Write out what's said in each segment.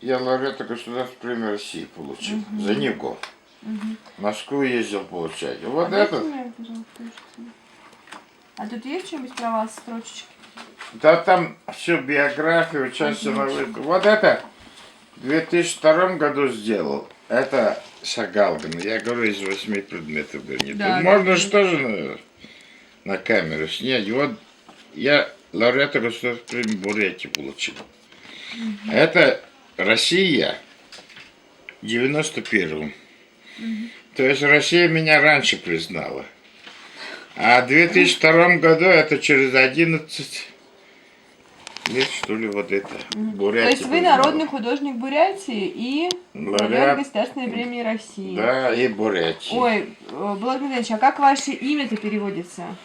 я лауреата государственной премии России получил за него. В Москву ездил получать. Вот это. А тут есть что-нибудь про вас, строчечки? Да там всю биографию, участие на выставке. Вот это в 2002 году сделал. Это Шагалган. Я говорю, из 8 предметов гарнитура. Да, можно же тоже на камеру снять. Вот я лауреата государственной премии Бурятии получил. Это Россия в 91-м. То есть Россия меня раньше признала. А в 2002 году это через 11 лет, что ли, вот это. Бурятия. То есть вы народный художник Бурятии и лауреат Государственной премии России. Да, и Бурятии. Ой, Булат Михайлович, а как ваше имя-то переводится?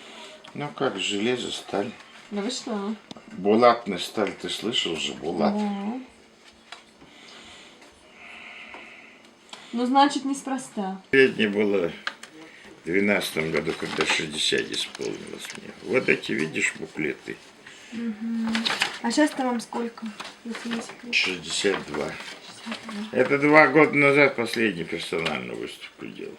Ну как, железо, сталь. Да вы что? Булатная сталь, ты слышал же, Булат? Ну, значит, неспроста. Последнее было в 2012 году, когда 60 исполнилось мне. Вот эти, видишь, буклеты. А сейчас-то вам сколько? 62. Это 2 года назад последнюю персональную выставку делал.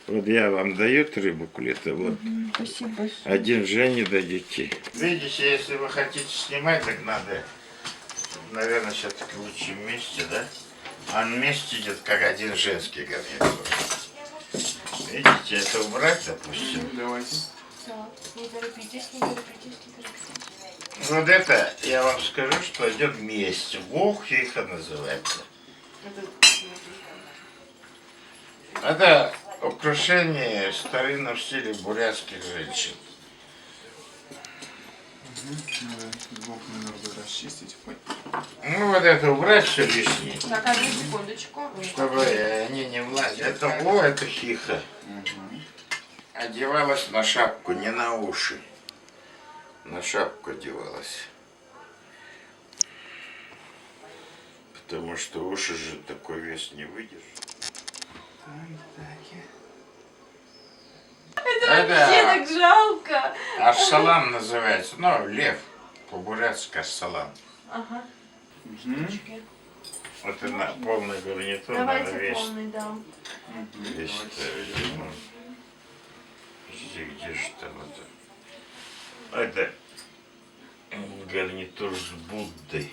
Вот я вам даю 3 буклета. Вот. Спасибо большое. Один Жене дадите. Видите, если вы хотите снимать, так надо, наверное, все-таки в лучшем месте, да? А вместе идет как один женский гарнитур. Видите, это убрать, допустим. Давайте. Так, не торопитесь, не торопитесь, не торопитесь. Вот это, я вам скажу, что идет вместе. Вохиха называется. Это украшение старинном стиле бурятских женщин. Надо расчистить. Ну вот это убрать все лишнее. Так, одну секундочку. Чтобы они не влазили. Это это хиха. Одевалась на шапку, не на уши. На шапку одевалась. Потому что уши же такой вес не выдержат. Это вообще так жалко. Аш-салам называется. Ну, лев. По-бурятски аш-салам. Ага. Вот это полный гарнитур. Давайте надо весь. полный, да. Весь где же там это? Это гарнитур с Буддой.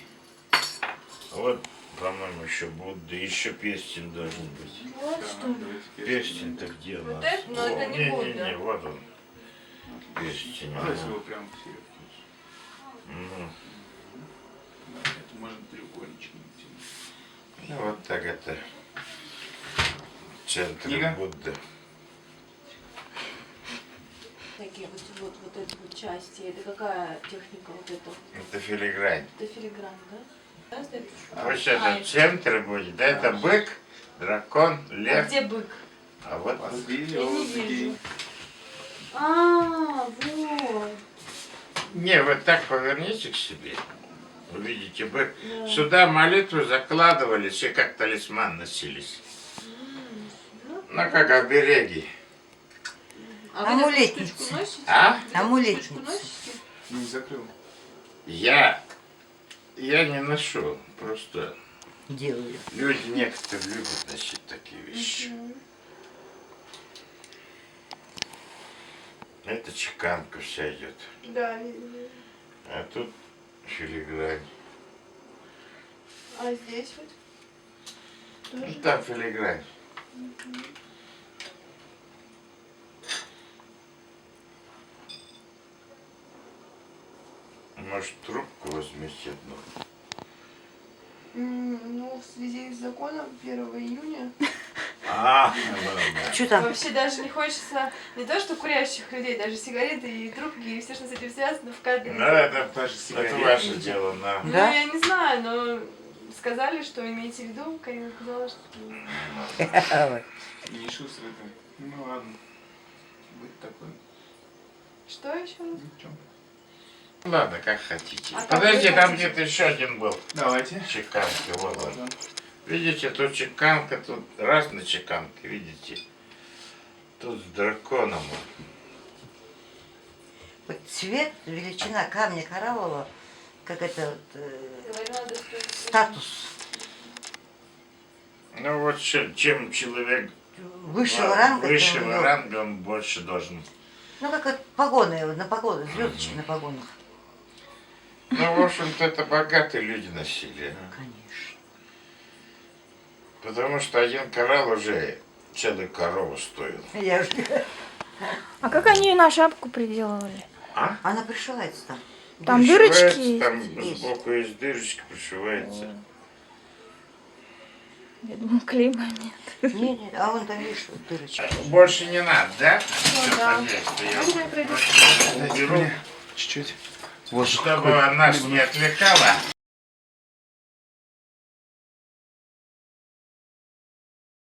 Вот, по-моему, еще Будда. Еще перстень должен быть. Вот что. Перстень-то где у нас? Вот это? Но это не Будда. Не, вот он. Перстень. Давайте его прям все. Это можно треугольничек. Ну вот так это. Центр Будды. Такие вот эти вот части. Это какая техника вот эта? Это филигрань. Это филигрань, да? Вот это центр будет. Да, это бык, дракон, лев. А где бык? А вот. Я не вижу. А, вот. Не, вот так поверните к себе. Увидите бык. Да. Сюда молитву закладывали, все как талисман носились. Ну, как обереги. А амулетница. А? Амулетница. Не закрыл. Я не ношу, просто делаю. Люди некоторые любят носить такие вещи. Это чеканка вся идет. Да. А тут филигрань. А здесь вот? Тоже? Ну, там филигрань. Может, трубку возьмите одну? Ну, в связи с законом 1 июня. Что там? Вообще даже не хочется не то, что курящих людей, даже сигареты и трубки, и все, что с этим связано, в кадре. Ну, это ваше дело, да. Ну, я не знаю, но сказали, что имейте в виду, Карина сказала, что... Не шустрый ты. Ну ладно. Быть такой. Что еще раз? Ладно, как хотите. Подожди, там где-то еще один был. Давайте. Чеканки, вот он. Видите, тут чеканка, тут разные чеканки, видите. Тут с драконом. Вот цвет, величина камня кораллового, как это статус. Ну вот чем человек Высшего ранга. высшего тем, ранга, он больше должен. Ну, как вот погоны, на погонах, звездочки на погонах. Ну, в общем-то, это богатые люди носили. Конечно. Потому что один коралл уже целую корову стоил. Я уже... А как они на шапку приделывали? А? Она пришивается там. Там Пришивается, дырочки есть? Там Есть. сбоку есть дырочка, пришивается. Я думаю, клейма нет. Нет, нет, а вон там видишь вот дырочка. Больше не надо, да? Всё, да. пожалуйста, я Можно я пройду? уберу, Чуть-чуть. Вот чтобы она нас не отвлекала.